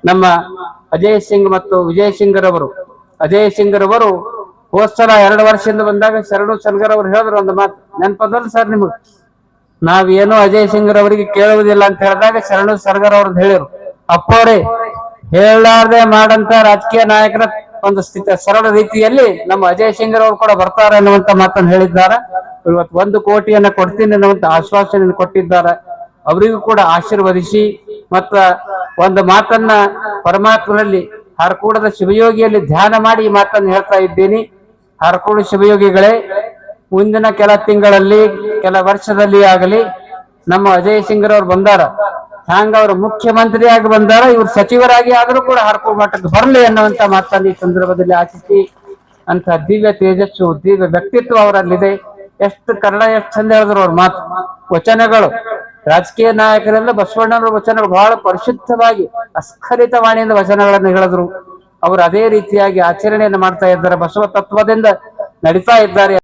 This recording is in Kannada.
ನಮ್ಮ ಅಜಯ್ ಸಿಂಗ್ ಮತ್ತು ವಿಜಯ್ ಸಿಂಗ್ರವರು. ಅಜಯ್ ಸಿಂಗ್ರವರು ಹೋದ್ಸಲ 2 ವರ್ಷದಿಂದ ಬಂದಾಗ ಶರಣು ಸಲ್ಗರ್ ಅವ್ರು ಹೇಳಿದ್ರು ಒಂದು ಮಾತು, ನೆನಪದಲ್ಲ ಸರ್ ನಿಮಗ್? ನಾವೇನು ಅಜಯ್ ಸಿಂಗ್ರವರಿಗೆ ಕೇಳುವುದಿಲ್ಲ ಅಂತ ಹೇಳಿದಾಗ ಶರಣು ಸಲ್ಗರ್ ಅವ್ರದ್ದು ಹೇಳಿರು, ಅಪ್ಪೋರೆ ಹೇಳಲಾರ್ದೆ ಮಾಡಂತ ರಾಜಕೀಯ ನಾಯಕರ ಒಂದು ಸರಳ ರೀತಿಯಲ್ಲಿ ನಮ್ಮ ಅಜಯ್ ಸಿಂಗ್ರ ಅವರು ಕೂಡ ಬರ್ತಾರೆ ಅನ್ನುವಂತ ಮಾತನ್ನು ಹೇಳಿದ್ದಾರೆ. ಇವತ್ತು 1 ಕೋಟಿಯನ್ನ ಕೊಡ್ತೀನಿ ಅನ್ನುವಂತ ಆಶ್ವಾಸನೆಯನ್ನು ಕೊಟ್ಟಿದ್ದಾರೆ. ಅವರಿಗೂ ಕೂಡ ಆಶೀರ್ವದಿಸಿ ಮತ್ತ ಒಂದು ಮಾತನ್ನ ಪರಮಾತ್ಮನಲ್ಲಿ ಹರಕೂಡದ ಶಿವಯೋಗಿಯಲ್ಲಿ ಧ್ಯಾನ ಮಾಡಿ ಈ ಮಾತನ್ನು ಹೇಳ್ತಾ ಇದ್ದೀನಿ. ಹರಕೂಡ ಶಿವಯೋಗಿಗಳೇ, ಮುಂದಿನ ಕೆಲ ತಿಂಗಳಲ್ಲಿ ಕೆಲ ವರ್ಷದಲ್ಲಿ ಆಗಲಿ ನಮ್ಮ ಅಜಯ್ ಸಿಂಗ್ರವ್ರು ಬಂದಾರ, ಹ್ಯಾಂಗ ಅವರು ಮುಖ್ಯಮಂತ್ರಿಯಾಗಿ ಬಂದಾರ, ಇವ್ರು ಸಚಿವರಾಗಿ ಆದ್ರೂ ಕೂಡ ಹರಕೂಡ ಮಠಕ್ಕೆ ಬರಲಿ ಅನ್ನುವಂತ ಮಾತನ್ನು ಈ ಸಂದರ್ಭದಲ್ಲಿ ಆಶಿಸಿ, ಅಂತ ದಿವ್ಯ ತೇಜಸ್ಸು ದಿವ್ಯ ವ್ಯಕ್ತಿತ್ವ ಅವರಲ್ಲಿದೆ. ಎಷ್ಟು ಕನ್ನಡ ಎಷ್ಟು ಚಂದ ಹೇಳಿದ್ರು ಅವ್ರ ಮಾತು, ವಚನಗಳು. ರಾಜಕೀಯ ನಾಯಕರೆಲ್ಲ ಬಸವಣ್ಣನವರ ವಚನಗಳು ಬಹಳ ಪರಿಶುದ್ಧವಾಗಿ ಅಸ್ಖಲಿತ ವಾಣಿಯಿಂದ ವಚನಗಳನ್ನು ಹೇಳಿದ್ರು. ಅವರು ಅದೇ ರೀತಿಯಾಗಿ ಆಚರಣೆಯನ್ನು ಮಾಡ್ತಾ ಇದ್ದಾರೆ, ಬಸವ ತತ್ವದಿಂದ ನಡೀತಾ ಇದ್ದಾರೆ.